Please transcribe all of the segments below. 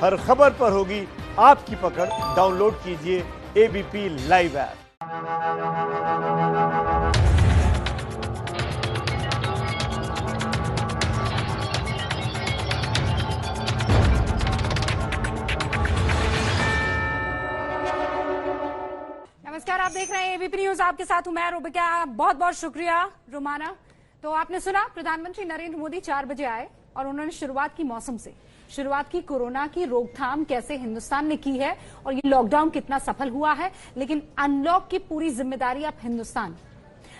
हर खबर पर होगी आपकी पकड़। डाउनलोड कीजिए एबीपी लाइव ऐप। नमस्कार, आप देख रहे हैं एबीपी न्यूज। आपके साथ हूं मैं रुबिका। बहुत बहुत शुक्रिया रुमाना। तो आपने सुना, प्रधानमंत्री नरेंद्र मोदी 4 बजे आए और उन्होंने शुरुआत की मौसम से, शुरुआत की कोरोना की रोकथाम कैसे हिंदुस्तान ने की है और ये लॉकडाउन कितना सफल हुआ है, लेकिन अनलॉक की पूरी जिम्मेदारी अब हिंदुस्तान।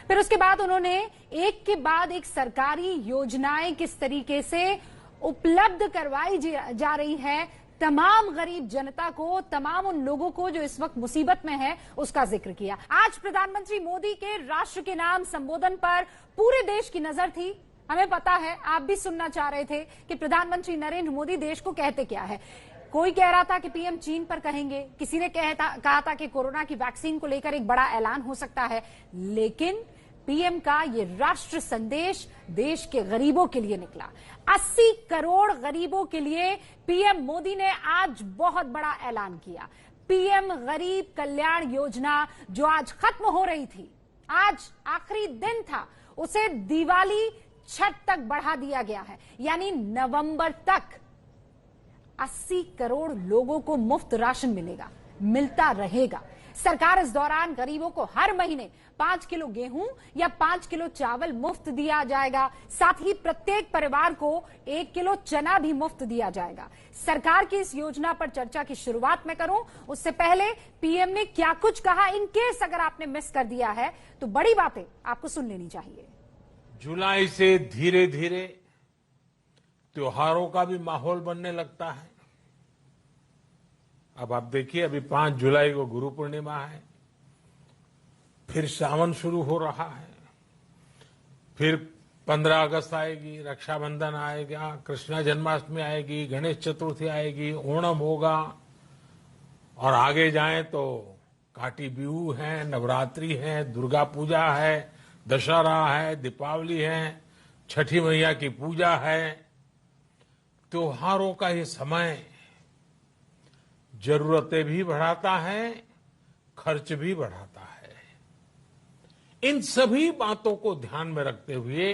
फिर उसके बाद उन्होंने एक के बाद एक सरकारी योजनाएं किस तरीके से उपलब्ध करवाई जा रही है तमाम गरीब जनता को, तमाम उन लोगों को जो इस वक्त मुसीबत में है, उसका जिक्र किया। आज प्रधानमंत्री मोदी के राष्ट्र के नाम संबोधन पर पूरे देश की नजर थी। हमें पता है, आप भी सुनना चाह रहे थे कि प्रधानमंत्री नरेंद्र मोदी देश को कहते क्या है। कोई कह रहा था कि पीएम चीन पर कहेंगे, किसी ने कहा था कि कोरोना की वैक्सीन को लेकर एक बड़ा ऐलान हो सकता है, लेकिन पीएम का ये राष्ट्र संदेश देश के गरीबों के लिए निकला। 80 करोड़ गरीबों के लिए पीएम मोदी ने आज बहुत बड़ा ऐलान किया। पीएम गरीब कल्याण योजना जो आज खत्म हो रही थी, आज आखिरी दिन था, उसे दिवाली छठ तक बढ़ा दिया गया है, यानी नवंबर तक 80 करोड़ लोगों को मुफ्त राशन मिलेगा, मिलता रहेगा। सरकार इस दौरान गरीबों को हर महीने 5 किलो गेहूं या 5 किलो चावल मुफ्त दिया जाएगा। साथ ही प्रत्येक परिवार को 1 किलो चना भी मुफ्त दिया जाएगा। सरकार की इस योजना पर चर्चा की शुरुआत मैं करूं, उससे पहले पीएम ने क्या कुछ कहा, इन केस अगर आपने मिस कर दिया है तो बड़ी बातें आपको सुन लेनी चाहिए। जुलाई से धीरे धीरे त्योहारों का भी माहौल बनने लगता है। अब आप देखिए, अभी 5 जुलाई को गुरु पूर्णिमा है, फिर सावन शुरू हो रहा है, फिर 15 अगस्त आएगी, रक्षाबंधन आएगा, कृष्ण जन्माष्टमी आएगी, गणेश चतुर्थी आएगी, ओणम होगा, और आगे जाएं तो काटी बिहू है, नवरात्रि है, दुर्गा पूजा है, दशहरा है, दीपावली है, छठी मैया की पूजा है। त्योहारों का ये समय जरूरतें भी बढ़ाता है, खर्च भी बढ़ाता है। इन सभी बातों को ध्यान में रखते हुए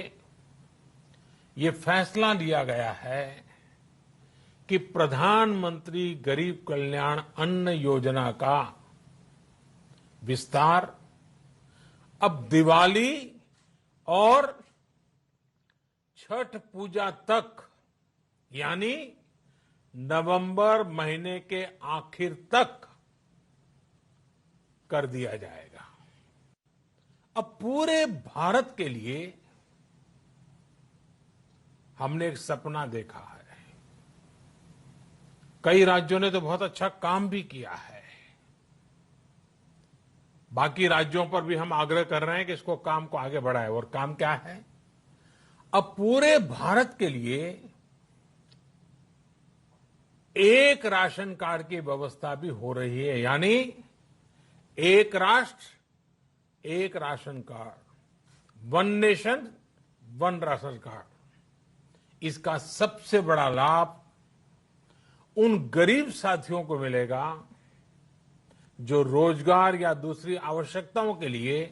ये फैसला लिया गया है कि प्रधानमंत्री गरीब कल्याण अन्न योजना का विस्तार अब दिवाली और छठ पूजा तक, यानी नवंबर महीने के आखिर तक कर दिया जाएगा। अब पूरे भारत के लिए हमने एक सपना देखा है। कई राज्यों ने तो बहुत अच्छा काम भी किया है। बाकी राज्यों पर भी हम आग्रह कर रहे हैं कि इसको काम को आगे बढ़ाएं। और काम क्या है? अब पूरे भारत के लिए एक राशन कार्ड की व्यवस्था भी हो रही है, यानी एक राष्ट्र एक ration card, one nation one ration card. इसका सबसे बड़ा लाभ उन गरीब साथियों को मिलेगा जो रोजगार या दूसरी आवश्यकताओं के लिए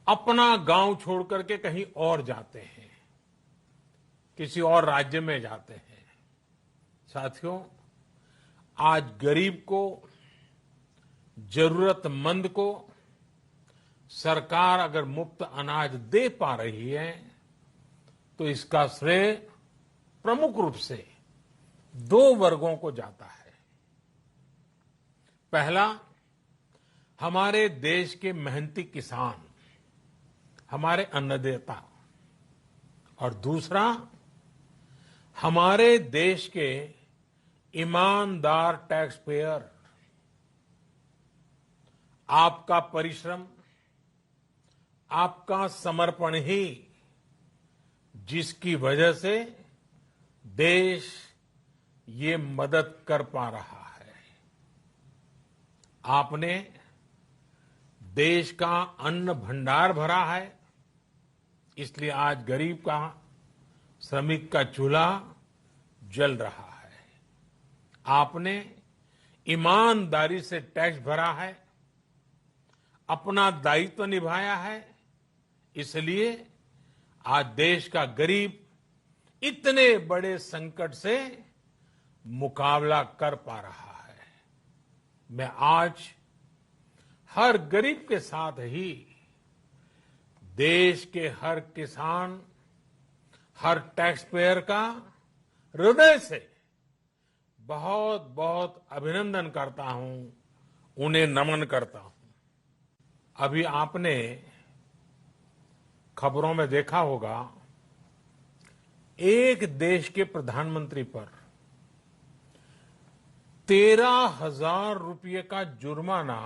अपना गांव छोड़कर के कहीं और जाते हैं, किसी और राज्य में जाते हैं। साथियों, आज गरीब को, जरूरतमंद को सरकार अगर मुफ्त अनाज दे पा रही है तो इसका श्रेय प्रमुख रूप से 2 वर्गों को जाता है। पहला, हमारे देश के मेहनती किसान, हमारे अन्नदाता, और दूसरा, हमारे देश के ईमानदार टैक्स पेयर। आपका परिश्रम, आपका समर्पण ही जिसकी वजह से देश ये मदद कर पा रहा है। आपने देश का अन्न भंडार भरा है, इसलिए आज गरीब का, श्रमिक का चूल्हा जल रहा है। आपने ईमानदारी से टैक्स भरा है, अपना दायित्व निभाया है, इसलिए आज देश का गरीब इतने बड़े संकट से मुकाबला कर पा रहा है। मैं आज हर गरीब के साथ ही देश के हर किसान, हर टैक्स पेयर का हृदय से बहुत बहुत अभिनंदन करता हूं, उन्हें नमन करता हूं। अभी आपने खबरों में देखा होगा, एक देश के प्रधानमंत्री पर 13,000 रुपये का जुर्माना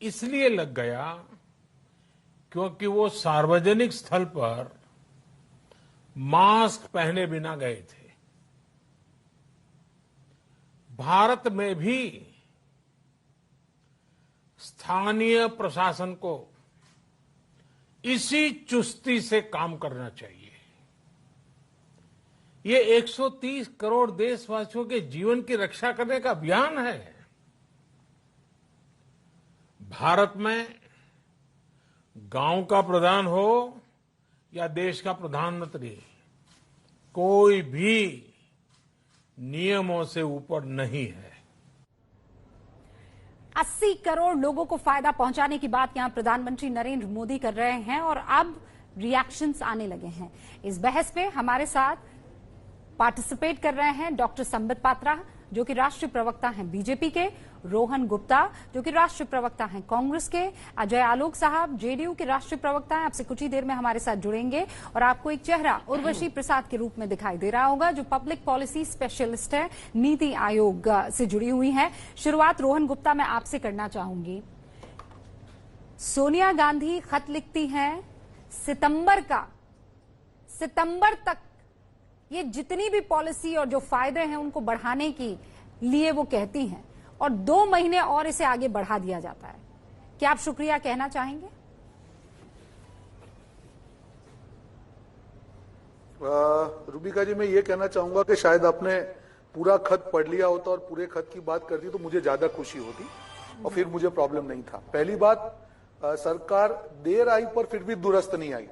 इसलिए लग गया क्योंकि वो सार्वजनिक स्थल पर मास्क पहने बिना गए थे। भारत में भी स्थानीय प्रशासन को इसी चुस्ती से काम करना चाहिए। ये 130 करोड़ देशवासियों के जीवन की रक्षा करने का अभियान है। भारत में गांव का प्रधान हो या देश का प्रधानमंत्री, कोई भी नियमों से ऊपर नहीं है। 80 करोड़ लोगों को फायदा पहुंचाने की बात यहां प्रधानमंत्री नरेंद्र मोदी कर रहे हैं और अब रिएक्शंस आने लगे हैं। इस बहस में हमारे साथ पार्टिसिपेट कर रहे हैं डॉक्टर संबित पात्रा, जो कि राष्ट्रीय प्रवक्ता हैं बीजेपी के, रोहन गुप्ता, जो कि राष्ट्रीय प्रवक्ता हैं कांग्रेस के, अजय आलोक साहब जेडीयू के राष्ट्रीय प्रवक्ता हैं, आपसे कुछ ही देर में हमारे साथ जुड़ेंगे। और आपको एक चेहरा उर्वशी प्रसाद के रूप में दिखाई दे रहा होगा, जो पब्लिक पॉलिसी स्पेशलिस्ट है, नीति आयोग से जुड़ी हुई है। शुरुआत रोहन गुप्ता मैं आपसे करना चाहूंगी। सोनिया गांधी खत लिखती हैं सितंबर तक ये जितनी भी पॉलिसी और जो फायदे हैं उनको बढ़ाने के लिए वो कहती हैं, और 2 महीने और इसे आगे बढ़ा दिया जाता है। क्या आप शुक्रिया कहना चाहेंगे? रूबिका जी, मैं ये कहना चाहूंगा कि शायद आपने पूरा खत पढ़ लिया होता और पूरे खत की बात करती तो मुझे ज्यादा खुशी होती और फिर मुझे प्रॉब्लम नहीं था। पहली बात, सरकार देर आई पर फिर भी दुरुस्त नहीं आई।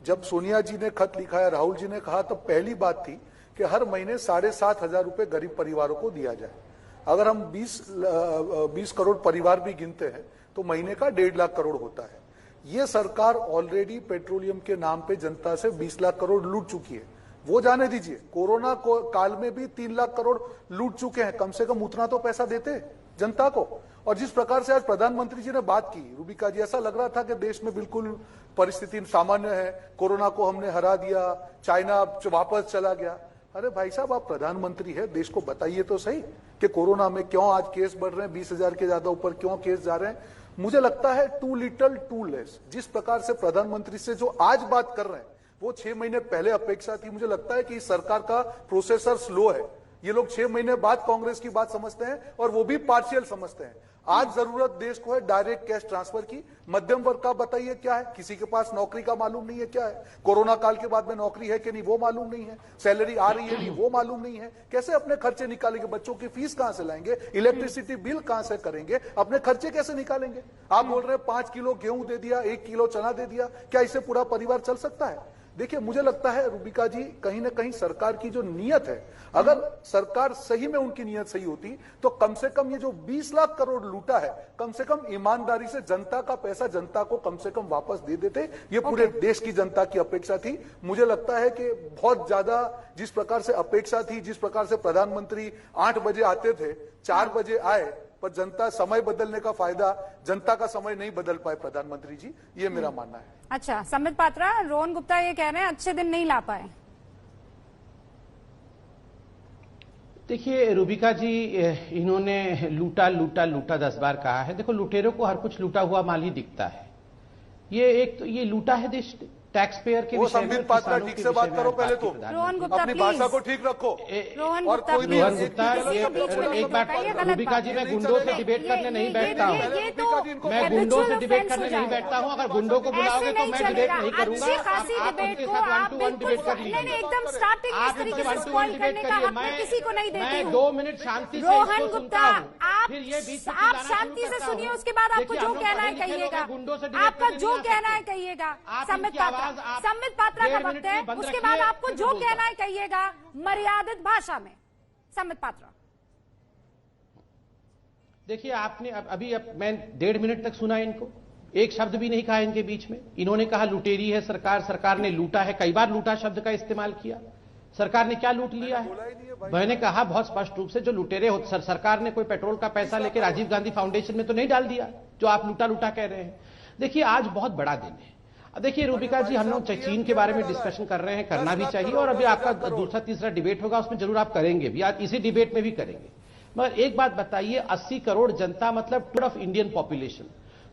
जब सोनिया जी ने खत लिखा है, राहुल जी ने कहा, तो पहली बात थी कि हर महीने 7,500 रुपए गरीब परिवारों को दिया जाए। अगर हम 20 करोड़ परिवार भी गिनते हैं तो महीने का 1.5 लाख करोड़ होता है। ये सरकार ऑलरेडी पेट्रोलियम के नाम पे जनता से 20 लाख करोड़ लूट चुकी है। वो जाने दीजिए, कोरोना को काल में भी 3 लाख करोड़ लूट चुके हैं। कम से कम उतना तो पैसा देते जनता को। और जिस प्रकार से आज प्रधानमंत्री जी ने बात की, रूबिका जी, ऐसा लग रहा था कि देश में बिल्कुल परिस्थिति सामान्य है, कोरोना को हमने हरा दिया, चाइना वापस चला गया। अरे भाई साहब, आप प्रधानमंत्री है, देश को बताइए तो सही कि कोरोना में क्यों आज केस बढ़ रहे हैं, 20,000 के ज्यादा ऊपर क्यों केस जा रहे हैं। मुझे लगता है टू लिटल टू लेस। जिस प्रकार से प्रधानमंत्री से जो आज बात कर रहे हैं वो 6 महीने पहले अपेक्षा थी। मुझे लगता है कि इस सरकार का प्रोसेसर स्लो है। ये लोग 6 महीने बाद कांग्रेस की बात समझते हैं और वो भी पार्शियल समझते हैं। आज जरूरत देश को है डायरेक्ट कैश ट्रांसफर की। मध्यम वर्ग का बताइए क्या है, किसी के पास नौकरी का मालूम नहीं है क्या है, कोरोना काल के बाद में नौकरी है कि नहीं वो मालूम नहीं है, सैलरी आ रही है नहीं वो मालूम नहीं है, कैसे अपने खर्चे निकालेंगे, बच्चों की फीस कहां से लाएंगे, इलेक्ट्रिसिटी बिल कहां से करेंगे, अपने खर्चे कैसे निकालेंगे। आप बोल रहे हैं 5 किलो गेहूं दे दिया, 1 किलो चना दे दिया, क्या इससे पूरा परिवार चल सकता है। देखिए, मुझे लगता है रूबिका जी, कहीं ना कहीं सरकार की जो नीयत है, अगर सरकार सही में उनकी नीयत सही होती तो कम से कम ये जो 20 लाख करोड़ लूटा है, कम से कम ईमानदारी से जनता का पैसा जनता को कम से कम वापस दे देते। ये पूरे देश की जनता की अपेक्षा थी। मुझे लगता है कि बहुत ज्यादा जिस प्रकार से अपेक्षा थी, जिस प्रकार से प्रधानमंत्री 8 बजे आते थे, 4 बजे आए, पर जनता समय बदलने का फायदा, जनता का समय नहीं बदल पाए प्रधानमंत्री जी, ये मेरा मानना है। अच्छा, संबित पात्रा, रोहन गुप्ता ये कह रहे हैं अच्छे दिन नहीं ला पाए। देखिए रूबिका जी, इन्होंने लूटा लूटा लूटा 10 बार कहा है। देखो, लुटेरों को हर कुछ लूटा हुआ माल ही दिखता है। ये एक तो ये लूटा है देश ने, टैक्स पेयर के वो विषय में, संबित पात्रा किसानों ठीक के से विषय बात में करो आज पहले बात तो। की प्रधानमंत्री। रोहन गुप्ता अपनी प्लीज। भाषा को ठीक रखो। रोहन और गुप्ता कोई भी रोहन गुप्ता, एक बात गलत रूबिका बात जी, है। मैं गुंडों से डिबेट करने नहीं बैठता हूँ। मैं गुंडों से डिबेट करने नहीं बैठता हूँ। अगर गुंडों को बुलाओगे तो मैं डिबेट नहीं करूंगा। अच्छी खासी आप डिबेट उनके को साथ आप 1-to-1 बिल्कुल डिबेट कर नहीं लीजिए। एकदम स्टार्टिंग में इस आप तरीके इनसे से 1-to-1 स्पॉइल डिबेट करने का करिए। हक मैं किसी को नहीं देती मैं हूँ। 2 मिनट शांति से रोहन इसको गुप्ता, सुनता हूँ, आप फिर ये बीच में आप चिल्लाना शांति शुरू से करता सुनिए, हूँ। उसके बाद आपको देखिए, जो हम लोग कहना है पढ़े लिखे लोग कहिएगा। हैं, गुंडों से डिबेट आपका करने जो नहीं आ कहना है सकते। कहिएगा। आप संबित इनकी पात्रा, आवाज आप संबित पात्रा का 1.5 वक्त मिनट है, की बंद उसके रखिए, बाद आपको फिर जो मैं बोलता कहना है कहिएगा मर्यादित भाषा में। संबित पात्रा, देखिए आपने मैं 1.5 मिनट तक सुना इनको, एक शब्द भी नहीं कहा इनके बीच में। इन्होंने कहा लुटेरी है सरकार, सरकार ने लूटा है, कई बार लूटा शब्द का इस्तेमाल किया। सरकार ने क्या लूट लिया है? मैंने कहा बहुत स्पष्ट रूप से, जो लुटेरे हो सरकार ने कोई पेट्रोल का पैसा लेकर राजीव गांधी फाउंडेशन में तो नहीं डाल दिया जो आप लूटा लूटा कह रहे हैं। देखिए आज बहुत बड़ा दिन है। देखिए रूबिका जी, हम लोग चीन के बारे में डिस्कशन कर रहे हैं, करना भी चाहिए, और अभी आपका दूसरा तीसरा डिबेट होगा, उसमें जरूर आप करेंगे भी, आज इसी डिबेट में भी करेंगे। मगर एक बात बताइए, 80 करोड़ जनता मतलब 2 of Indian population,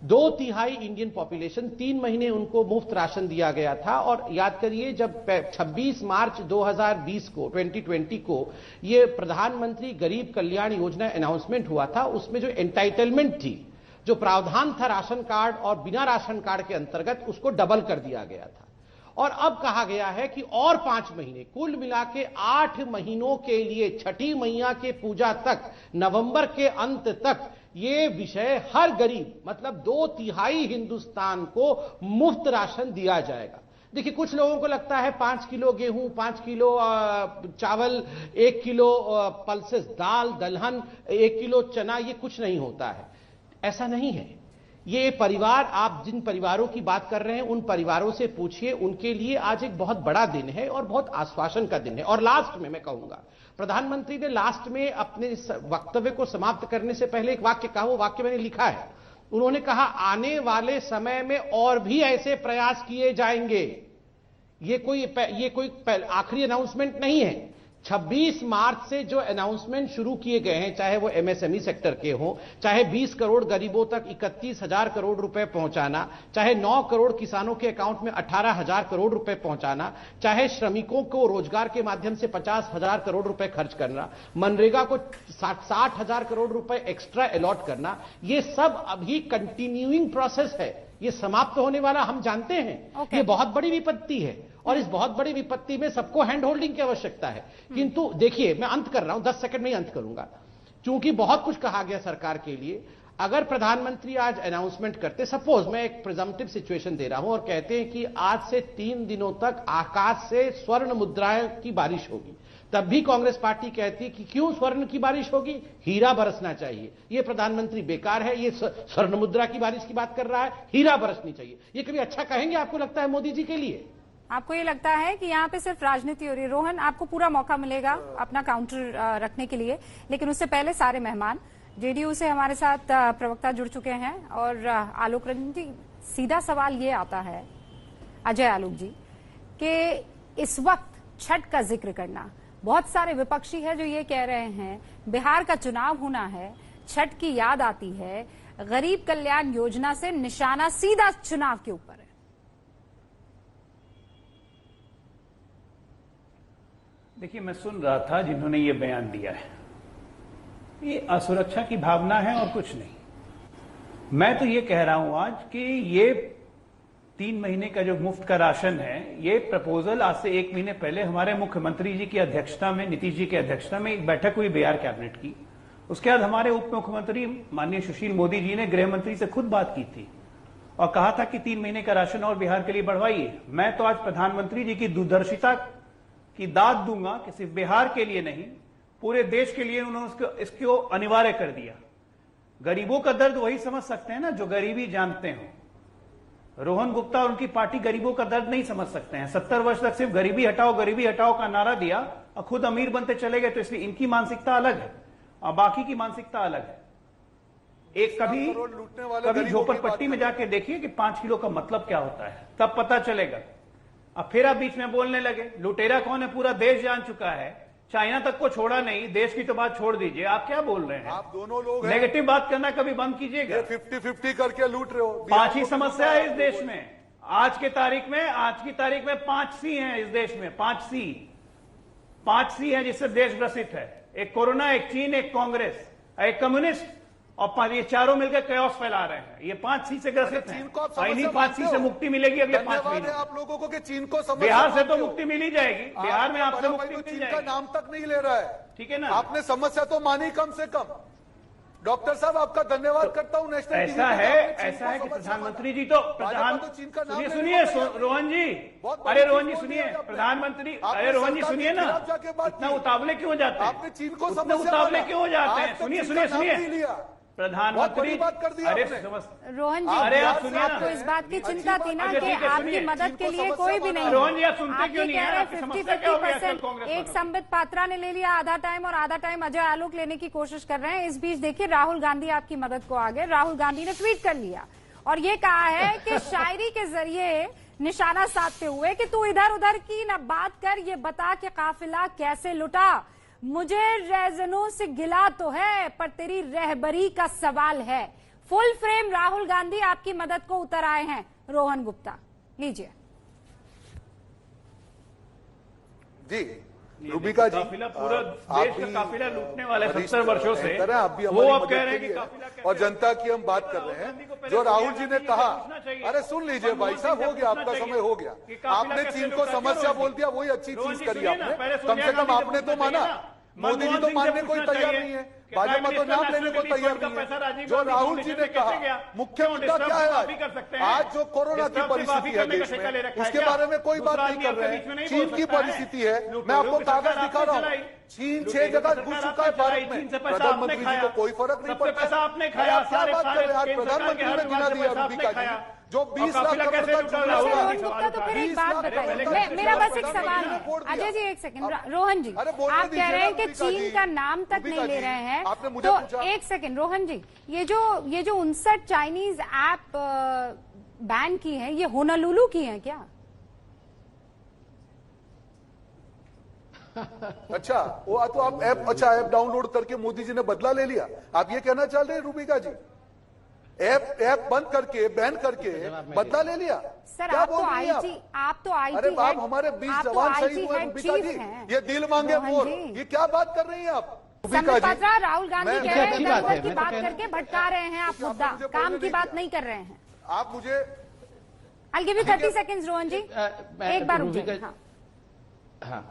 2/3 Indian population, 3 महीने उनको मुफ्त राशन दिया गया था। और याद करिए जब 26 मार्च 2020 को 2020 को ये प्रधानमंत्री गरीब कल्याण योजना अनाउंसमेंट हुआ था, उसमें जो एंटाइटलमेंट थी, जो प्रावधान था राशन कार्ड और बिना राशन कार्ड के अंतर्गत, उसको डबल कर दिया गया था। और अब कहा गया है कि और 5 महीने, कुल मिला के 8 महीनों के लिए, छठी मैया के पूजा तक, नवंबर के अंत तक ये विषय हर गरीब मतलब 2/3 हिंदुस्तान को मुफ्त राशन दिया जाएगा। देखिए कुछ लोगों को लगता है 5 किलो गेहूं, 5 किलो चावल, 1 किलो पल्सेस दाल दलहन, 1 किलो चना, ये कुछ नहीं होता है। ऐसा नहीं है। ये परिवार, आप जिन परिवारों की बात कर रहे हैं उन परिवारों से पूछिए, उनके लिए आज एक बहुत बड़ा दिन है और बहुत आश्वासन का दिन है। और लास्ट में मैं कहूंगा, प्रधानमंत्री ने लास्ट में अपने वक्तव्य को समाप्त करने से पहले एक वाक्य कहा, वो वाक्य मैंने लिखा है। उन्होंने कहा आने वाले समय में और भी ऐसे प्रयास किए जाएंगे। ये कोई आखिरी अनाउंसमेंट नहीं है। 26 मार्च से जो अनाउंसमेंट शुरू किए गए हैं, चाहे वो एमएसएमई सेक्टर के हों, चाहे 20 करोड़ गरीबों तक 31,000 करोड़ रुपए पहुंचाना, चाहे 9 करोड़ किसानों के अकाउंट में 18,000 करोड़ रुपए पहुंचाना, चाहे श्रमिकों को रोजगार के माध्यम से 50,000 करोड़ रुपए खर्च करना, मनरेगा को 60,000 करोड़ रुपए एक्स्ट्रा अलॉट करना, ये सब अभी कंटिन्यूइंग प्रोसेस है। ये समाप्त होने वाला हम जानते हैं। ये बहुत बड़ी विपत्ति है और इस बहुत बड़ी विपत्ति में सबको हैंड होल्डिंग की आवश्यकता है। किंतु देखिए, मैं अंत कर रहा हूं, 10 सेकंड में ही अंत करूंगा, क्योंकि बहुत कुछ कहा गया सरकार के लिए। अगर प्रधानमंत्री आज अनाउंसमेंट करते, सपोज मैं एक प्रिजम्पटिव सिचुएशन दे रहा हूं, और कहते हैं कि आज से 3 दिनों तक आकाश से स्वर्ण मुद्राएं की बारिश होगी, तब भी कांग्रेस पार्टी कहती कि क्यों स्वर्ण की बारिश होगी, हीरा बरसना चाहिए। ये प्रधानमंत्री बेकार है, ये स्वर्ण मुद्रा की बारिश की बात कर रहा है, हीरा बरसनी चाहिए। ये कभी अच्छा कहेंगे आपको लगता है मोदी जी के लिए? आपको ये लगता है कि यहाँ पे सिर्फ राजनीति हो रही है? रोहन, आपको पूरा मौका मिलेगा अपना काउंटर रखने के लिए, लेकिन उससे पहले सारे मेहमान जेडीयू से हमारे साथ प्रवक्ता जुड़ चुके हैं। और आलोक रंजन जी, सीधा सवाल ये आता है अजय आलोक जी कि इस वक्त छठ का जिक्र करना, बहुत सारे विपक्षी है जो ये कह रहे हैं बिहार का चुनाव होना है, छठ की याद आती है, गरीब कल्याण योजना से निशाना सीधा चुनाव के ऊपर है। देखिए, मैं सुन रहा था जिन्होंने ये बयान दिया है, ये असुरक्षा की भावना है और कुछ नहीं। मैं तो ये कह रहा हूं आज कि ये 3 महीने का जो मुफ्त का राशन है, ये प्रपोजल आज से 1 महीने पहले हमारे मुख्यमंत्री जी की अध्यक्षता में, नीतीश जी की अध्यक्षता में एक बैठक हुई बिहार कैबिनेट की। उसके बाद हमारे उप मुख्यमंत्री माननीय सुशील मोदी जी ने गृह मंत्री से खुद बात की थी और कहा था कि 3 महीने का राशन और बिहार के लिए बढ़वाइए। मैं तो आज प्रधानमंत्री जी की दूरदर्शिता की दाद दूंगा कि सिर्फ बिहार के लिए नहीं, पूरे देश के लिए उन्होंने इसको अनिवार्य कर दिया। गरीबों का दर्द वही समझ सकते हैं ना जो गरीबी जानते हो। रोहन गुप्ता और उनकी पार्टी गरीबों का दर्द नहीं समझ सकते हैं। 70 वर्ष तक सिर्फ गरीबी हटाओ का नारा दिया और खुद अमीर बनते चले गए। तो इसलिए इनकी मानसिकता अलग है और बाकी की मानसिकता अलग है। एक कभी झोपड़पट्टी में जाके देखिए कि 5 किलो का मतलब क्या होता है, तब पता चलेगा। अब फिर आप बीच में बोलने लगे लुटेरा कौन है, पूरा देश जान चुका है, चाइना तक को छोड़ा नहीं, देश की तो बात छोड़ दीजिए। आप क्या बोल रहे हैं? आप दोनों लोग नेगेटिव बात करना कभी बंद कीजिएगा। 50-50 करके लूट रहे हो। 5 ही समस्या है इस देश में, आज की तारीख में 5 सी हैं इस देश में, 5 सी हैं जिससे देश ग्रसित है। एक कोरोना, एक चीन, एक कांग्रेस, एक कम्युनिस्ट, और ये चारों मिलकर कैओस फैला रहे हैं। ये 5 सी से ग्रसित हैं। इन्हीं 5 सी से मुक्ति मिलेगी अगले 5 महीने। आप लोगों को कि चीन को समस्या बिहार से तो मुक्ति मिल ही जाएगी, बिहार में आपसे मुक्ति मिल चीन का जाएगी। नाम तक नहीं ले रहा है, ठीक है ना? आपने समस्या तो मानी कम से कम। डॉक्टर साहब आपका धन्यवाद करता हूं। नेशनल ऐसा है कि प्रधानमंत्री जी तो सुनिए रोहन जी, अरे रोहन जी सुनिए, प्रधानमंत्री, अरे रोहन जी सुनिए ना, इतना उतावले क्यों हो जाते हैं? आपने चीन को इतने उतावले क्यों हो जाते हैं? सुनिए प्रधानमंत्री, अरे रोहन जी, अरे आप सुनिए ना, आपको इस बात की चिंता थी ना अच्छा, कि ठीक है, आपकी सुनिए। मदद के लिए कोई भी नहीं है। रोहन जी, आप सुनते क्यों ये नहीं कह हैं? रहे आपकी समस्या क्या हो गई आजकल 50% कांग्रेस एक वालों? संबित पात्रा ने ले लिया आधा टाइम और आधा टाइम अजय आलोक लेने की कोशिश कर रहे हैं। इस बीच देखिए राहुल गांधी आपकी मदद को आ गए। राहुल गांधी ने ट्वीट कर लिया और ये कहा है कि शायरी के जरिए निशाना साधते हुए कि तू इधर उधर की न बात कर, ये बता के काफिला कैसे लुटा। मुझे रैजनों से गिला तो है पर तेरी रहबरी का सवाल है। फुल फ्रेम राहुल गांधी आपकी मदद को उतर आए हैं। रोहन गुप्ता लीजिए। जी रूबिका जी, काफिला पूरा देश का काफिला लूटने वाले 70 वर्षों से, आप भी वो हमारी अब कह मदद रहे हैं के कि लिए काफिला कैसे और जनता की हम बात कर रहे हैं। जो राहुल जी ने कहा, अरे सुन लीजिए भाई साहब, हो गया आपका समय, हो गया। आपने चीन को समस्या बोल दिया, वही अच्छी चीज करी आपने। कम से कम आपने तो माना। मोदी जी तो मानने कोई तैयार नहीं है, भाजपा तो नाम लेने को तैयार नहीं है। जो राहुल जी ने कहा, मुख्य मुद्दा क्या है आज जो कोरोना की परिस्थिति है देश में, उसके बारे में कोई बात नहीं कर रहे हैं। चीन की परिस्थिति है, मैं आपको कागज दिखा रहा हूँ। चीन 6 जगह घुस चुका है भारत में, प्रधानमंत्री जी को कोई फर्क नहीं पड़ता। आपने खाया, क्या बात कर रहे हैं? आज प्रधानमंत्री ने गिना दिया रूबिका जी, जो 20 लाख करोड़ का जुमला हुआ। रोहन गुप्ता, तो फिर एक बात बताइए, मेरा बस एक सवाल है। अजय जी एक सेकंड, रोहन जी आप कह रहे हैं कि चीन का नाम तक नहीं ले रहे हैं, तो एक सेकंड रोहन जी, ये जो 59 चाइनीज ऐप बैन की है, ये होनालुलु की है क्या? अच्छा, वो तो आप ऐप डाउनलोड करके मोदी जी ने बदला ले लिया, आप ये कहना चाह रहे हैं रूबिका जी? ऐप बंद करके, बैन करके बदला ले लिया? सर क्या आप तो बोल रही हैं आप तो आईटी अरे आप हमारे 20 जवान शहीद हुए रूबिका जी, ये दिल मांगे वोट, ये क्या बात कर रही हैं आप रूबिका जी? राहुल गांधी कह रहे हैं इधर की बात करके भटका रहे हैं आप मुद्दा, काम की बात नहीं कर रहे हैं आप। मुझे I'll give you 30 seconds Rohan जी, एक बार रुक जाइए। हाँ,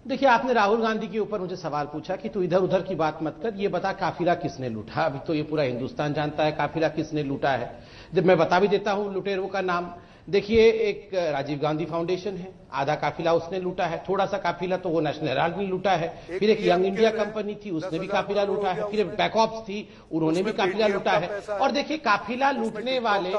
देखिए आपने राहुल गांधी के ऊपर मुझे सवाल पूछा कि तू इधर उधर की बात मत कर, ये बता काफिला किसने लूटा। अभी तो ये पूरा हिंदुस्तान जानता है काफिला किसने लूटा है। जब मैं बता भी देता हूं लुटेरों का नाम, देखिए एक राजीव गांधी फाउंडेशन है, आधा काफिला उसने लूटा है, थोड़ा सा काफिला तो वो नेशनल हेराल्ड ने लूटा है, फिर एक यंग इंडिया कंपनी थी उसने भी काफिला लूटा है, फिर बैकऑप्स थी उन्होंने भी काफिला लूटा है। और देखिए काफिला लूटने वाले,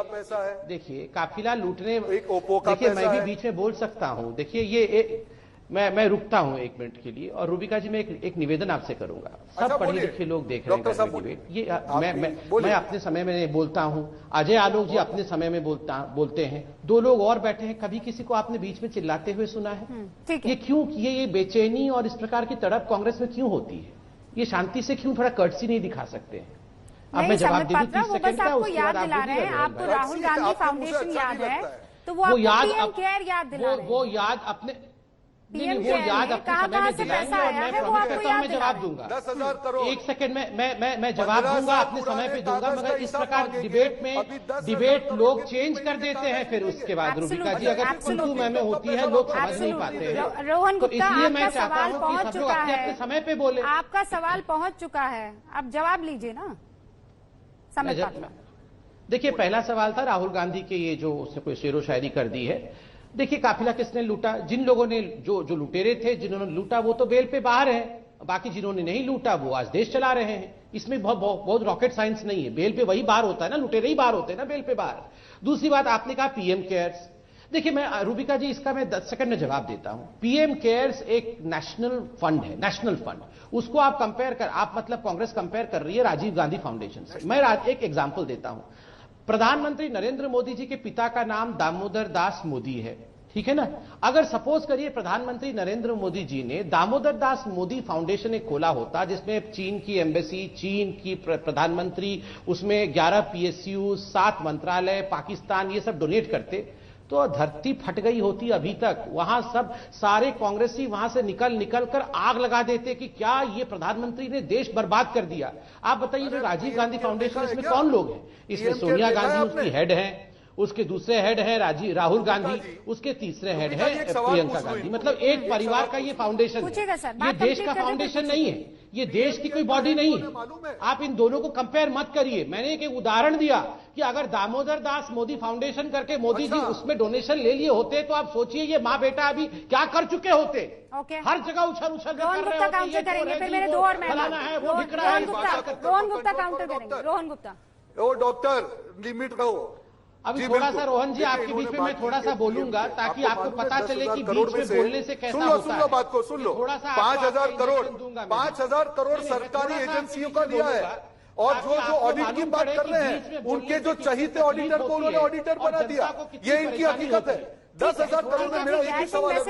देखिए काफिला लूटने, देखिए मैं भी बीच में बोल सकता हूं। देखिए ये मैं रुकता हूं 1 मिनट के लिए, और रूबिका जी मैं एक निवेदन आपसे करूंगा। सब पढ़े लिखे लोग देख रहे हैं डिबेट, ये मैं अपने समय में बोलता हूं, अजय आलोक जी अपने समय में बोलते हैं, 2 लोग और बैठे हैं, कभी किसी को आपने बीच में चिल्लाते हुए सुना है? ये क्यों, ये बेचैनी और इस प्रकार की तड़प कांग्रेस में क्यों होती है? ये शांति से क्यों थोड़ा कर्टसी नहीं दिखा सकते हैं? अब मैं जवाब दे दूं 30 सेकंड का, उसके बाद आप आपको राहुल गांधी फाउंडेशन याद है तो वो याद वो याद अपने नहीं, वो याद अपने समय में दिलाएंगे और मैं प्रॉमिस करता हूं मैं जवाब दूंगा। 10,000 करोड़ 1 सेकंड में मैं जवाब दूंगा, अपने समय पे दूंगा, मगर इस प्रकार डिबेट लोग चेंज कर देते हैं। फिर उसके बाद रूबिका जी अगर तुमको मैं होती है लोग समझ नहीं पाते हैं, रोहन तो गुप्ता इसलिए मैं आपका चाहता सवाल हूँ कि पहुंच सब लोग चुका अपने अपने है, समय पे बोले। आपका सवाल पहुंच चुका है, अब जवाब लीजिए ना। देखिए पहला सवाल था राहुल गांधी के, ये जो उसने कोई शेरो शायरी कर दी है। देखिए काफिला किसने लूटा? जिन लोगों ने जो लुटेरे थे, जिन्होंने लूटा वो तो बेल पे बाहर हैं, बाकी जिन्होंने नहीं लूटा वो आज देश चला रहे हैं। इसमें बहुत रॉकेट साइंस नहीं है, बेल पे वही बाहर होता है ना, लुटेरे ही बाहर होते हैं ना बेल पे बाहर। दूसरी बात आपने कहा पीएम केयर्स, देखिए मैं रूबिका जी इसका मैं 10 सेकंड में जवाब देता हूं। पीएम केयर्स एक नेशनल फंड है, नेशनल फंड, उसको आप कंपेयर कर, आप मतलब कांग्रेस कंपेयर कर रही है राजीव गांधी फाउंडेशन से। मैं एक एग्जांपल देता हूं, प्रधानमंत्री नरेंद्र मोदी जी के पिता का नाम दामोदर दास मोदी है, ठीक है ना। अगर सपोज करिए प्रधानमंत्री नरेंद्र मोदी जी ने दामोदर दास मोदी फाउंडेशन एक खोला होता, जिसमें चीन की एम्बेसी, चीन की प्रधानमंत्री, उसमें 11 PSU, 7 मंत्रालय, पाकिस्तान, ये सब डोनेट करते, तो धरती फट गई होती अभी तक। वहां सब सारे कांग्रेसी वहां से निकल कर आग लगा देते कि क्या ये प्रधानमंत्री ने देश बर्बाद कर दिया। आप बताइए, जो राजीव गांधी फाउंडेशन, इसमें कौन लोग हैं? इसमें सोनिया गांधी उसकी हेड है, उसके दूसरे हेड है राहुल गांधी, उसके तीसरे हेड है प्रियंका गांधी। मतलब एक परिवार का ये फाउंडेशन है। ये देश का फाउंडेशन नहीं है, ये देश की कोई बॉडी नहीं है। आप इन दोनों को कंपेयर मत करिए। मैंने एक उदाहरण दिया कि अगर दामोदर दास मोदी फाउंडेशन करके मोदी जी उसमें डोनेशन ले लिए होते, तो आप सोचिए ये माँ बेटा अभी क्या कर चुके होते। हर जगह उछल कर रोहन गुप्ता काउंटर करेंगे, फिर मेरे 2 और मेहमान है, रोहन गुप्ता काउंटर करेंगे। रोहन गुप्ता, ओ डॉक्टर लिमिट रहो। अभी थोड़ा सा रोहन जी आपके बीच में मैं थोड़ा सा बोलूंगा, ताकि आपको पता चले कि बीच में बोलने से कैसा होता है। सुन लो बात को, सुन लो। थोड़ा सा 5,000 करोड़ सरकारी एजेंसियों का दिया है, और जो ऑडिट की बात कर रहे हैं, उनके जो चहीते ऑडिटर को उन्होंने ऑडिटर बना दिया। ये इनकी हकीकत है। 10,000 करोड़ में मेरा एक ही सवाल है,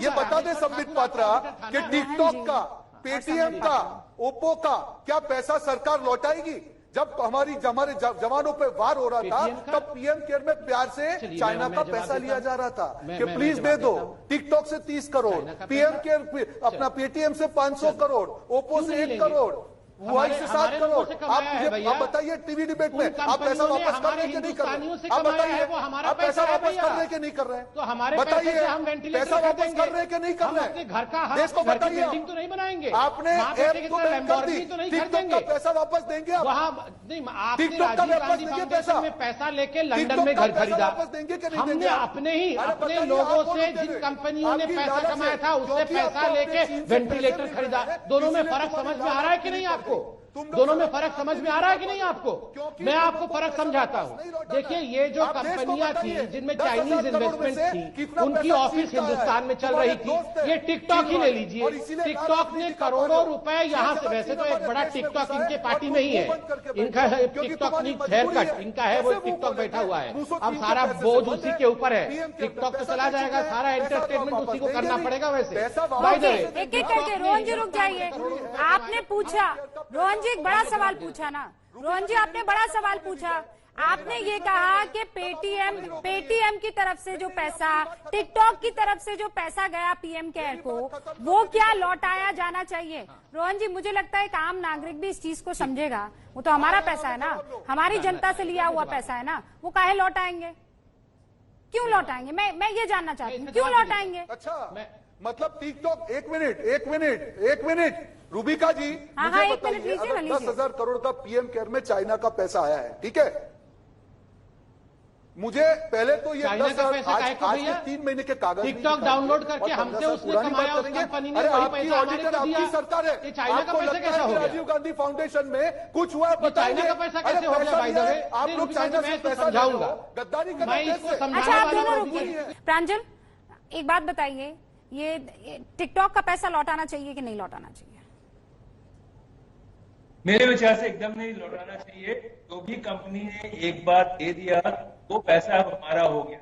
ये बता दे संबित पात्रा कि टिकटॉक का, पेटीएम का, ओप्पो का क्या पैसा सरकार लौटाएगी? जब हमारे जवानों पे वार हो रहा था, तब पीएम केयर में प्यार से चाइना का पैसा लिया जा रहा था कि प्लीज दे दो। टिकटॉक से 30 करोड़, पीएम केयर अपना पेटीएम से 500 करोड़, ओप्पो से 1 करोड़, हुआई से 7 करोड़। आप बताइए टीवी डिबेट में आप पैसा वापस कर रहे हैं कि नहीं कर रहे? आप बताइए, आप पैसा वापस कर रहे हैं कि नहीं कर रहे हैं? तो हमारे बताइए, पैसा वापस कर रहे हैं कि नहीं कर रहे हैं? घर का देश को बताइए। तो नहीं बनाएंगे आपने ऐप को बैन कर दी, टिकटॉक का पैसा वापस देंगे आप? टिकटॉक का वापस देंगे पैसा? पैसा लेके लंदन में घर खरीदा, वापस देंगे कि नहीं देंगे? हमने अपने लोगों से, जिन कंपनियों ने पैसा कमाया था, उससे पैसा लेके वेंटिलेटर खरीदा। दोनों में फर्क समझ में आ रहा है कि नहीं आपको? दोनों में फर्क समझ में आ रहा है कि नहीं आपको? मैं आपको फर्क समझाता हूं। देखिए, ये जो कंपनियां थी जिनमें चाइनीज इन्वेस्टमेंट थी, उनकी ऑफिस हिंदुस्तान में चल रही थी। ये टिकटॉक ही ले लीजिए, टिकटॉक ने करोड़ों रुपए यहां से, वैसे तो एक बड़ा टिकटॉक इनके पार्टी में ही है, इनका टिकटॉक नहीं, हेयर कट इनका है, वो टिकटॉक बैठा हुआ है। अब सारा बोझ उसी के ऊपर है। टिकटॉक तो चला जाएगा, सारा एंटरटेनमेंट उसी को करना पड़ेगा। वैसे एक एक करके रोहन जी रुक जाइए। आपने पूछा, रोहन जी एक बड़ा सवाल पूछा ना, रोहन जी आपने बड़ा सवाल पूछा। आपने ये कहा कि पेटीएम की तरफ से जो पैसा, टिकटॉक की तरफ से जो पैसा गया पीएम केयर को, वो क्या लौटाया जाना चाहिए? रोहन जी, मुझे लगता है एक आम नागरिक भी इस चीज को समझेगा। वो तो हमारा पैसा है ना, हमारी जनता से लिया हुआ पैसा है ना, वो काहे लौटाएंगे? क्यों लौटाएंगे? मैं ये जानना चाहती हूँ, क्यों लौटाएंगे? अच्छा, मतलब टिकटॉक, एक मिनट रूबिका जी, मुझे बताइए, अगर 10,000 करोड़ का पीएम केयर में चाइना का पैसा आया है, ठीक है, मुझे पहले तो ये 10,000 आज के 3 महीने के कागज, टिकटॉक डाउनलोड करके हमसे उसने कमाया, उस कंपनी ने वही पैसा हमारे को दिया। आपकी सरकार है, चाइना का पैसा कैसा हो गया? राजीव गांधी फाउंडेशन में कुछ हुआ है, चाइना का पैसा कैसे हो गया? भाई आप लोग चाइना से पैसा समझाऊंगा, गद्दारी कर मैं इसको समझाने अच्छा, आप वाली दोनों नहीं रुकिए। प्रांजल, एक बात बताइए, ये टिकटॉक का पैसा लौटाना चाहिए कि नहीं लौटाना चाहिए? मेरे विचार से एकदम नहीं लौटाना चाहिए। जो भी कंपनी ने एक बार दे दिया, वो पैसा अब हमारा हो गया,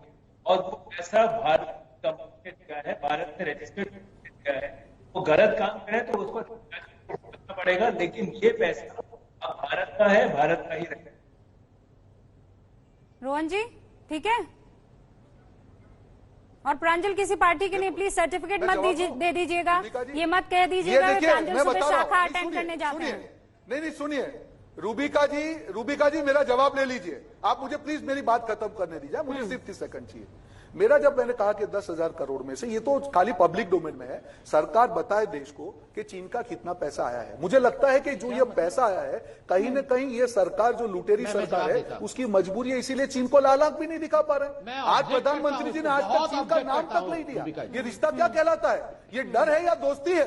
और वो पैसा भारत कंपनी ने दिया है, भारत में रजिस्टर्ड दिया है। वो गलत काम करे तो उसको करना पड़ेगा, लेकिन ये पैसा अब भारत का है, भारत का ही रहेगा। रोहन जी, ठीक है। और प्रांजल, किसी पार्टी के लिए प्लीज सर्टिफिकेट मत दे दीजिएगा, ये मत कह दीजिएगा प्रांजल सुबह शाखा अटेंड करने जाते हैं। नहीं, सुनिए रूबिका जी मेरा जवाब ले लीजिए। आप मुझे प्लीज मेरी बात खत्म करने दीजिए, मुझे सिर्फ 30 सेकंड चाहिए। मेरा, जब मैंने कहा कि 10,000 करोड़ में से, ये तो खाली पब्लिक डोमेन में है, सरकार बताए देश को कि चीन का कितना पैसा आया है। मुझे लगता है कि जो ये पैसा आया है, कहीं न कहीं ये सरकार जो लुटेरी सरकार है, उसकी मजबूरी है, इसीलिए चीन को लाल आंख भी नहीं दिखा पा रहे। आज प्रधानमंत्री जी ने आज तक चीन का नाम तक नहीं दिया। ये रिश्ता क्या कहलाता है? ये डर है या दोस्ती है?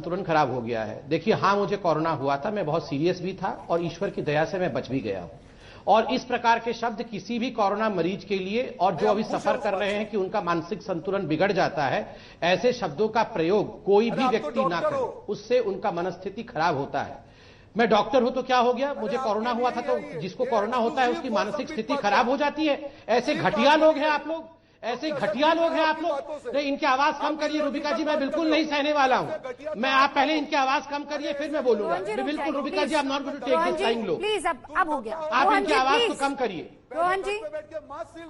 संतुलन खराब हो गया है। देखिए, हाँ, मुझे कोरोना हुआ था, मैं बहुत सीरियस भी था और ईश्वर की दया से मैं बच भी गया हूं। और इस प्रकार के शब्द किसी भी कोरोना मरीज के लिए और जो अभी सफर कर रहे हैं कि उनका मानसिक संतुलन बिगड़ जाता है, ऐसे शब्दों का प्रयोग कोई भी व्यक्ति ना करे, उससे उनका मनस्थिति खराब होता है। मैं डॉक्टर हूं तो क्या हो गया, मुझे कोरोना हुआ था तो जिसको कोरोना होता है उसकी मानसिक स्थिति खराब हो जाती है। ऐसे घटिया लोग हैं आप लोग, ऐसे घटिया लोग हैं आप लोग। नहीं, इनकी आवाज कम करिए रूबिका जी, मैं बिल्कुल नहीं सहने वाला हूं। मैं आप पहले इनकी आवाज कम करिए फिर मैं बोलूंगा। बिल्कुल Rubika ji, I am not going to take this time लो। प्लीज अब हो गया। आप इनकी आवाज को कम करिए। रोहन जी,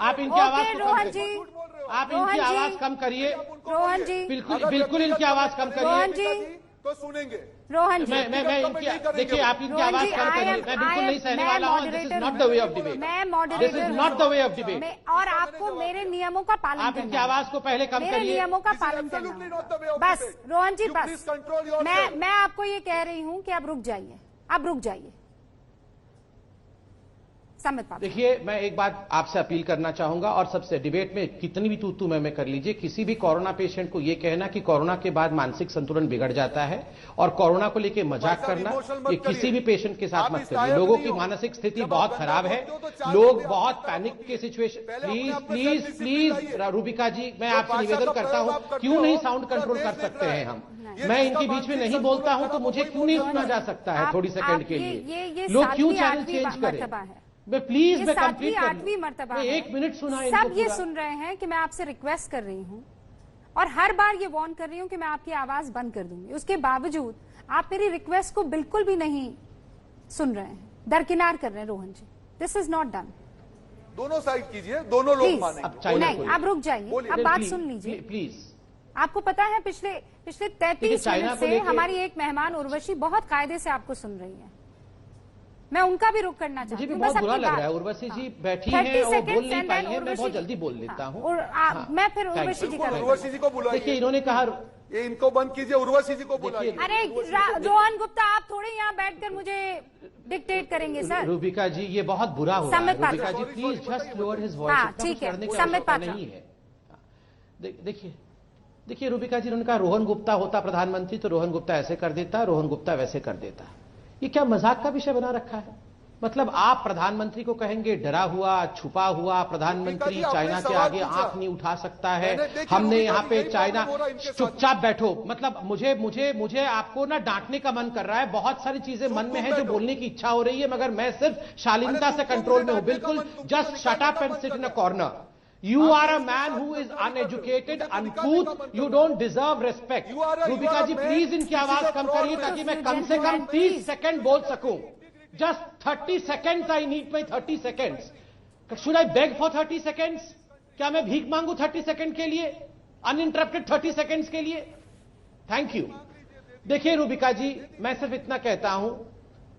आप इनकी आवाज को कम रोहन जी, करिए। आप इनकी आवाज कम करिए। रोहन जी, बिल्कुल इनकी आवाज कम रोहन करिए। जी, तो सुनेंगे। रोहन जी, मैं इनकी देखिए, आप इनकी आवाज कम करिए। मैं बिल्कुल नहीं सहने वाला हूं। This is not the way of debate. मैं moderator, this is not the way of debate. और आपको मेरे नियमों का पालन आप करना इनकी है। आवाज को पहले कम मेरे करिए। नियमों का पालन करना। बस रोहन जी, बस मैं आपको ये कह रही हूं कि आप रुक जाइए, आप रुक जाइए। सम्मित पात्रा, देखिए, मैं एक बात आपसे अपील करना चाहूंगा और सबसे, डिबेट में कितनी भी तू मैं कर लीजिए, किसी भी कोरोना पेशेंट को यह कहना कि कोरोना के बाद मानसिक संतुलन बिगड़ जाता है और कोरोना को लेकर मजाक करना, ये किसी भी पेशेंट के साथ मत करिए। लोगों की मानसिक स्थिति बहुत खराब है, लोग बहुत पैनिक के situation. Please please please Rubika ji, मैं आपसे निवेदन करता हूं, क्यों नहीं साउंड कंट्रोल कर सकते हैं हम? मैं इनके बीच में नहीं बोलता हूं तो मुझे क्यों नहीं सुना जा सकता है थोड़ी सेकंड के लिए? लोग क्यों चैनल चेंज करें? मैं प्लीज, मैं कंप्लीट कर, 8वीं मर्तबा मैं है। 1 मिनट सुना। सब ये सुन रहे हैं कि मैं आपसे रिक्वेस्ट कर रही हूं और हर बार ये वार्न कर रही हूं कि मैं आपकी आवाज बंद कर दूंगी। उसके बावजूद आप मेरी रिक्वेस्ट को बिल्कुल भी नहीं सुन रहे हैं, दरकिनार कर रहे हैं। रोहन जी, दिस इज नॉट डन। दोनों साइड कीजिए, दोनों लोग मानेंगे। अब चाइना नहीं, आप रुक जाइए, अब बात सुन लीजिए प्लीज। आपको पता है पिछले 33 मिनट से हमारी एक मेहमान उर्वशी बहुत कायदे से आपको सुन रही है। मैं उनका भी रुक करना चाहती हूँ। मुझे भी बहुत बुरा लग रहा है, उर्वशी जी बैठी हैं और बोल नहीं पाई हैं, मैं बहुत जल्दी बोल लेता हूँ। मैं फिर उर्वशी जी का, उर्वशी जी को बुलाइए। देखिए, इन्होंने कहा ये इनको बंद कीजिए, उर्वशी जी को बुलाइए। अरे रोहन गुप्ता, आप थोड़े यहाँ बैठकर मुझे डिक्टेट करेंगे सर। रूबिका जी, ये बहुत बुरा हो रहा है। Rubika ji please just lower his voice. ठीक है, सम्मित पात्रा नहीं है। देखिए रूबिका जी, उन्होंने कहा रोहन गुप्ता होता प्रधानमंत्री तो रोहन गुप्ता ऐसे कर देता, रोहन गुप्ता वैसे कर देता। ये क्या मजाक का विषय बना रखा है? मतलब आप प्रधानमंत्री को कहेंगे डरा हुआ, छुपा हुआ प्रधानमंत्री, चाइना के आगे आंख नहीं उठा सकता है, हमने यहाँ पे चाइना, चुपचाप बैठो। मतलब मुझे आपको ना डांटने का मन कर रहा है, बहुत सारी चीजें मन में है जो बोलने की इच्छा हो रही है, मगर मैं सिर्फ शालीनता से कंट्रोल में हूं। बिल्कुल just shut up and sit in a corner. You are a man who is uneducated, uncouth. You don't deserve respect. Rubika ji please इनकी आवाज कम करिए ताकि मैं कम से कम 30 सेकंड बोल सकूं। Just 30 seconds. I need my 30 seconds. Should I beg for 30 seconds? क्या मैं भीख मांगू 30 सेकंड के लिए? अनइंटरप्टेड 30 सेकंड्स के लिए? Thank you. देखिए रूबिका जी, मैं सिर्फ इतना कहता हूं,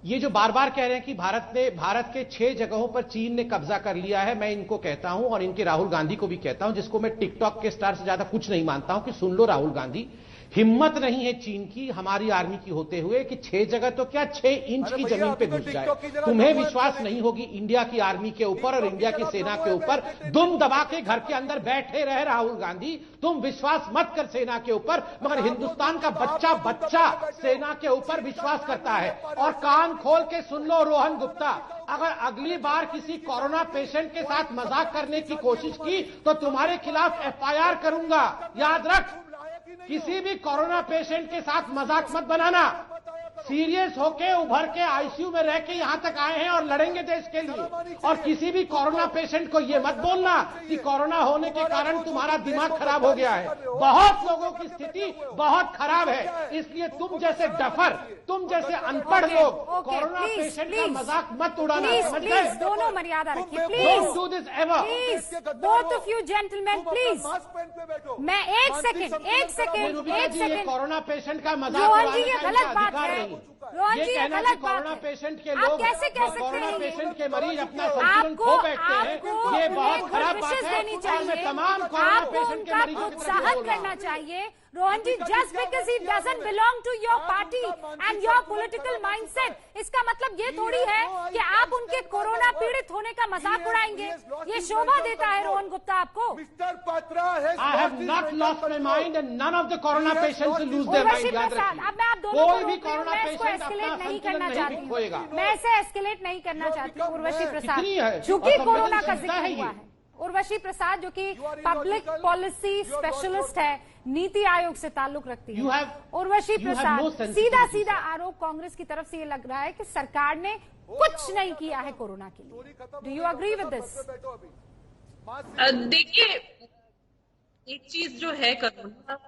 ये जो बार बार कह रहे हैं कि भारत के 6 जगहों पर चीन ने कब्जा कर लिया है, मैं इनको कहता हूं और इनके राहुल गांधी को भी कहता हूं, जिसको मैं टिकटॉक के स्टार से ज्यादा कुछ नहीं मानता हूं, कि सुन लो राहुल गांधी, हिम्मत नहीं है चीन की हमारी आर्मी की होते हुए कि 6 जगह तो क्या 6 इंच की जमीन पे घुस जाए। तुम्हें विश्वास नहीं होगी इंडिया की आर्मी के ऊपर और इंडिया की सेना के ऊपर। दुम दबा के घर के अंदर बैठे रहे राहुल गांधी, तुम विश्वास मत कर सेना के ऊपर, मगर हिंदुस्तान का बच्चा सेना के ऊपर विश्वास करता है। और कान खोल के सुन लो रोहन गुप्ता, अगर अगली बार किसी कोरोना पेशेंट के साथ मजाक करने की कोशिश की तो तुम्हारे खिलाफ FIR करूंगा। याद रख, किसी भी कोरोना पेशेंट के साथ मजाक मत बनाना। सीरियस होके उभर के आईसीयू में रह के यहां तक आए हैं और लड़ेंगे देश के लिए। और किसी भी कोरोना पेशेंट को यह मत बोलना कि कोरोना होने के कारण तुम्हारा दिमाग खराब हो गया है। बहुत लोगों की स्थिति बहुत खराब है, इसलिए तुम जैसे डफर, तुम जैसे अनपढ़ लोग कोरोना पेशेंट का मजाक मत उड़ाना। समझ गए? दोनों मर्यादा रखिए please. Don't do this ever. Please, both of you gentleman please. मैं एक सेकंड कोरोना पेशेंट का मजाक रोहन जी, ये गलत बात है। रोहन जी, ये गलत बात कोरोना है। पेशेंट के आप लोग, कैसे कह सकते कोरोना हैं? पेशेंट के मरीज अपना संतुलन खो बैठते हैं, ये बहुत खराब बात है। देनी चाहिए, तमाम कोरोना आपको पेशेंट के उनका मरीजों को प्रोत्साहन करना चाहिए। Rohan ji, just because he doesn't belong to your party and your political mindset, इसका मतलब ये थोड़ी है कि आप उनके कोरोना पीड़ित होने का मजाक उड़ाएंगे। ये शोभा देता है रोहन गुप्ता आपको। Mister Patra I have not lost my mind and none of the corona patients will lose their mind. याद रखिए, अब मैं आप दोनों कोई को भी रोक रही हूं, कोरोना मैं इसको पेशेंट एस्केलेट अपना नहीं संतुलन करना नहीं चाहती खोएगा। हूँ। मैं इसे एस्केलेट नहीं करना चाहती हूँ उर्वशी प्रसाद, कितनी है? चूंकि और कोरोना का संवेदनशीलता जिक्र है हुआ ये। है। उर्वशी प्रसाद जो कि पब्लिक पॉलिसी स्पेशलिस्ट है, नीति आयोग से ताल्लुक रखती है। उर्वशी प्रसाद, सीधा सीधा आरोप कांग्रेस की तरफ से ये लग रहा है कि सरकार ने कुछ नहीं किया है कोरोना के लिए। Do you agree with this? देखिए, एक चीज जो है कोरोना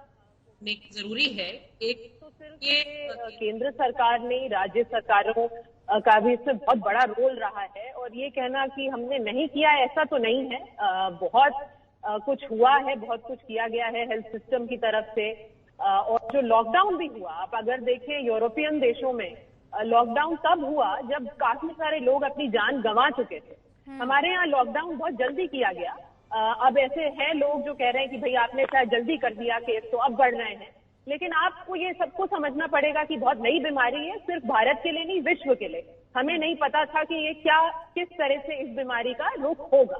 जरूरी है, एक तो सिर्फ ये केंद्र सरकार ने, राज्य सरकारों का भी इसमें बहुत बड़ा रोल रहा है, और ये कहना कि हमने नहीं किया ऐसा तो नहीं है। बहुत कुछ हुआ है, बहुत कुछ किया गया है हेल्थ सिस्टम की तरफ से, और जो लॉकडाउन भी हुआ, आप अगर देखें यूरोपियन देशों में लॉकडाउन तब हुआ जब काफी सारे लोग अपनी जान गंवा चुके थे। हमारे यहाँ लॉकडाउन बहुत जल्दी किया गया। अब ऐसे हैं लोग जो कह रहे हैं कि भाई आपने शायद जल्दी कर दिया, केस तो अब बढ़ रहे हैं, लेकिन आपको ये सबको समझना पड़ेगा कि बहुत नई बीमारी है, सिर्फ भारत के लिए नहीं, विश्व के लिए। हमें नहीं पता था कि ये किस तरह से इस बीमारी का रुख होगा।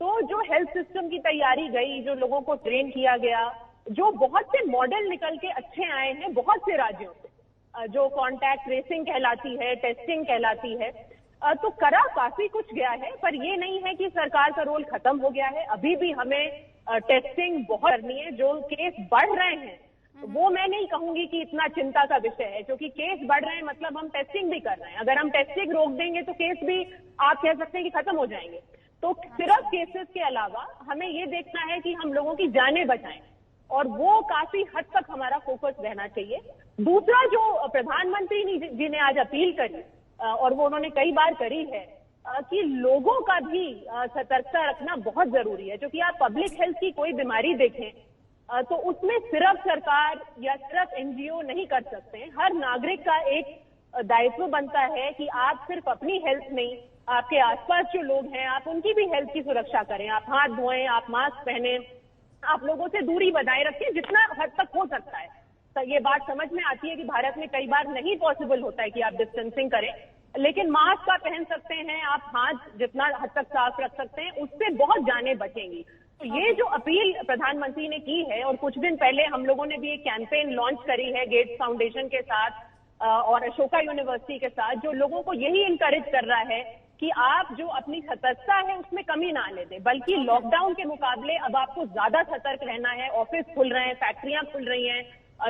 तो जो हेल्थ सिस्टम की तैयारी गई, जो लोगों को ट्रेन किया गया, जो बहुत से मॉडल निकल के अच्छे आए हैं बहुत से राज्यों से, जो कॉन्टैक्ट ट्रेसिंग कहलाती है, टेस्टिंग कहलाती है, तो करा काफी कुछ गया है। पर ये नहीं है कि सरकार का रोल खत्म हो गया है। अभी भी हमें टेस्टिंग बहुत करनी है। जो केस बढ़ रहे हैं वो मैं नहीं कहूंगी कि इतना चिंता का विषय है, क्योंकि केस बढ़ रहे हैं मतलब हम टेस्टिंग भी कर रहे हैं। अगर हम टेस्टिंग रोक देंगे तो केस भी आप कह सकते हैं कि खत्म हो जाएंगे। तो सिर्फ केसेस के अलावा हमें ये देखना है कि हम लोगों की जानें बचाएं, और वो काफी हद तक हमारा फोकस रहना चाहिए। दूसरा, जो प्रधानमंत्री जी ने आज अपील करी, और वो उन्होंने कई बार करी है, कि लोगों का भी सतर्कता रखना बहुत जरूरी है। क्योंकि आप पब्लिक हेल्थ की कोई बीमारी देखें तो उसमें सिर्फ सरकार या सिर्फ एनजीओ नहीं कर सकते हैं। हर नागरिक का एक दायित्व बनता है कि आप सिर्फ अपनी हेल्थ नहीं, आपके आसपास जो लोग हैं आप उनकी भी हेल्थ की सुरक्षा करें। आप हाथ धोएं, आप मास्क पहने, आप लोगों से दूरी बनाए रखें जितना हद तक हो सकता है। तो ये बात समझ में आती है कि भारत में कई बार नहीं पॉसिबल होता है कि आप डिस्टेंसिंग करें, लेकिन मास्क आप पहन सकते हैं, आप हाथ जितना हद तक साफ रख सकते हैं, उससे बहुत जानें बचेंगी। तो ये जो अपील प्रधानमंत्री ने की है, और कुछ दिन पहले हम लोगों ने भी एक कैंपेन लॉन्च करी है गेट्स फाउंडेशन के साथ और अशोका यूनिवर्सिटी के साथ, जो लोगों को यही इनकरेज कर रहा है कि आप जो अपनी सतर्कता है उसमें कमी ना आने दें, बल्कि लॉकडाउन के मुकाबले अब आपको ज्यादा सतर्क रहना है। ऑफिस खुल रहे हैं, फैक्ट्रियां खुल रही हैं,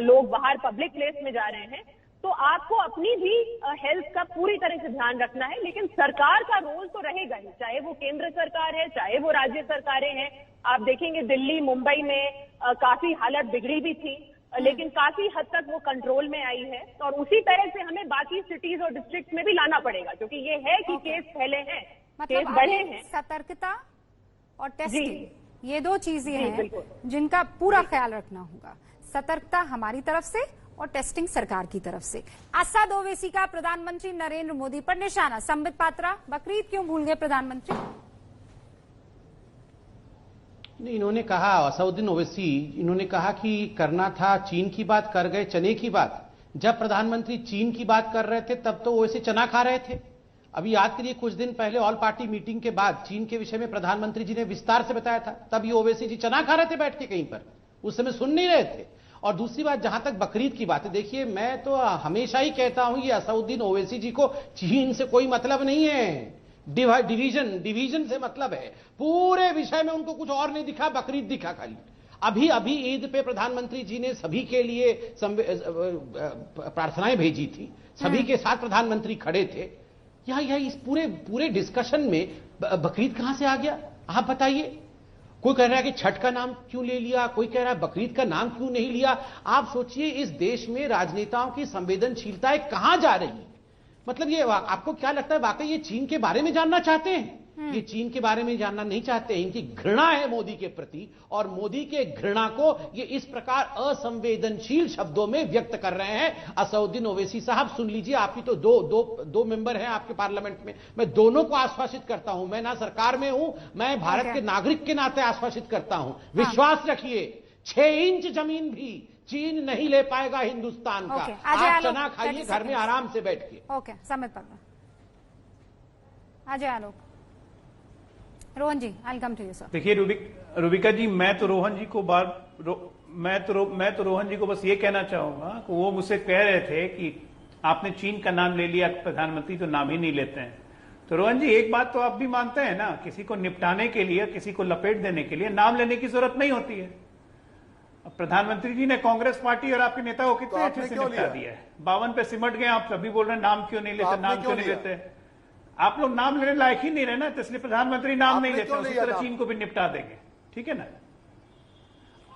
लोग बाहर पब्लिक प्लेस में जा रहे हैं, तो आपको अपनी भी हेल्थ का पूरी तरह से ध्यान रखना है। लेकिन सरकार का रोल तो रहेगा ही, चाहे वो केंद्र सरकार है, चाहे वो राज्य सरकारें हैं। आप देखेंगे दिल्ली, मुंबई में काफी हालत बिगड़ी भी थी, लेकिन काफी हद तक वो कंट्रोल में आई है, और उसी तरह से हमें बाकी सिटीज और डिस्ट्रिक्ट में भी लाना पड़ेगा, क्योंकि ये है कि केस फैले हैं, केस बढ़े हैं। सतर्कता और टेस्टिंग, ये दो चीजें हैं जिनका पूरा ख्याल रखना होगा। सतर्कता हमारी तरफ से और टेस्टिंग सरकार की तरफ से। असद ओवैसी का प्रधानमंत्री नरेंद्र मोदी पर निशाना। संबित पात्रा, बकरीद क्यों भूल गए प्रधानमंत्री? नहीं, इन्होंने कहा, असदुद्दीन ओवैसी, इन्होंने कहा कि करना था, चीन की बात कर गए, चने की बात। जब प्रधानमंत्री चीन की बात कर रहे थे तब तो ओवैसी चना खा रहे थे। अभी याद करिए, कुछ दिन पहले ऑल पार्टी मीटिंग के बाद चीन के विषय में प्रधानमंत्री जी ने विस्तार से बताया था, तब ये ओवैसी जी चना खा रहे थे बैठ के कहीं पर, उस समय सुन नहीं रहे थे। और दूसरी बात, जहां तक बकरीद की बात है, देखिए मैं तो हमेशा ही कहता हूं ये असदुद्दीन ओवैसी जी को चीन से कोई मतलब नहीं है, डिवीजन से मतलब है। पूरे विषय में उनको कुछ और नहीं दिखा, बकरीद दिखा खाली। अभी ईद पे प्रधानमंत्री जी ने सभी के लिए प्रार्थनाएं भेजी थी, सभी के साथ प्रधानमंत्री खड़े थे। यह इस पूरे डिस्कशन में बकरीद कहां से आ गया, आप बताइए। कोई कह रहा है कि छठ का नाम क्यों ले लिया, कोई कह रहा है बकरीद का नाम क्यों नहीं लिया। आप सोचिए, इस देश में राजनेताओं की संवेदनशीलताएं कहां जा रही है। मतलब ये आपको क्या लगता है, वाकई ये चीन के बारे में जानना चाहते हैं? ये चीन के बारे में जानना नहीं चाहते, इनकी घृणा है मोदी के प्रति, और मोदी के घृणा को ये इस प्रकार असंवेदनशील शब्दों में व्यक्त कर रहे हैं। असदुद्दीन ओवैसी साहब, सुन लीजिए, आपकी तो दो मेंबर हैं आपके पार्लियामेंट में, मैं दोनों को आश्वासित करता हूं, मैं ना सरकार में हूं, मैं भारत के नागरिक के नाते आश्वासित करता हूं, विश्वास रखिए 6 इंच जमीन भी चीन नहीं ले पाएगा हिंदुस्तान का। आप चना खाइए घर में आराम से बैठ के। ओके, समय पर अजय आलोक। रोहन जी, आई कम टू यू सर। देखिए रूबिका जी, मैं तो रोहन जी को रोहन जी को बस ये कहना चाहूंगा कि वो मुझसे कह रहे थे कि आपने चीन का नाम ले लिया प्रधानमंत्री, तो नाम ही नहीं लेते हैं। तो रोहन जी, एक बात तो आप भी मानते हैं ना, किसी को निपटाने के लिए, किसी को लपेट देने के लिए नाम लेने की जरूरत नहीं होती है। अब प्रधानमंत्री जी ने कांग्रेस पार्टी और आपके नेता को कितने अच्छे से निपटा दिया है। 52 पे सिमट गए, आप सभी बोल रहे हैं नाम क्यों नहीं लेते, नाम क्यों नहीं लेते। आप लोग नाम लेने लायक ही नहीं रहे ना, तो इसलिए प्रधानमंत्री नाम नहीं लेते, उसी तरह चीन को भी निपटा देंगे। ठीक है ना।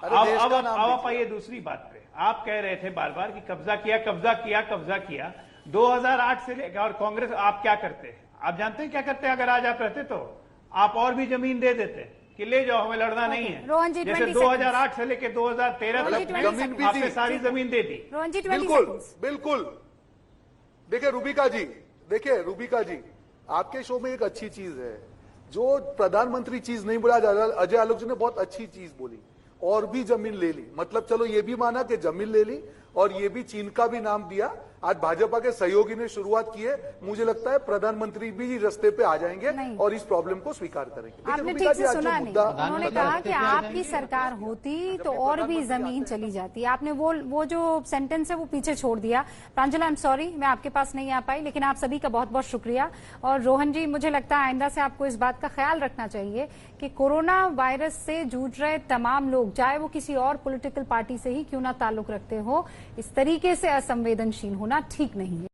अब आप आइए दूसरी बात पे। आप कह रहे थे बार बार कि कब्जा किया, कब्जा किया, कब्जा किया। 2008 से लेकर, और कांग्रेस आप क्या करते हैं, आप जानते हैं क्या करते हैं? अगर आज आप रहते तो आप और भी जमीन दे देते कि ले जाओ, हमें लड़ना नहीं है। जैसे 2008 से लेकर 2013 तक आपने सारी जमीन दे दी। बिल्कुल बिल्कुल। देखिए रूबिका जी, आपके शो में एक अच्छी चीज है, जो प्रधानमंत्री चीज नहीं बोला, अजय आलोक जी ने बहुत अच्छी चीज बोली, और भी जमीन ले ली। मतलब चलो ये भी माना कि जमीन ले ली, और ये भी चीन का भी नाम दिया। आज भाजपा के सहयोगी ने शुरुआत की है, मुझे लगता है प्रधानमंत्री भी रास्ते पे आ जाएंगे और इस प्रॉब्लम को स्वीकार करेंगे। आपने ठीक से सुना नहीं, उन्होंने कहा कि आपकी सरकार होती तो और भी जमीन चली जाती। आपने वो जो सेंटेंस है वो पीछे छोड़ दिया। प्रांजल, आई एम सॉरी, मैं आपके पास नहीं आ पाई, लेकिन आप सभी का बहुत बहुत शुक्रिया। और रोहन जी, मुझे लगता है आइंदा से आपको इस बात का ख्याल रखना चाहिए कि कोरोना वायरस से जूझ रहे तमाम लोग, चाहे वो किसी और पॉलिटिकल पार्टी से ही क्यों ना ताल्लुक रखते हो, इस तरीके से असंवेदनशील होना ठीक नहीं है।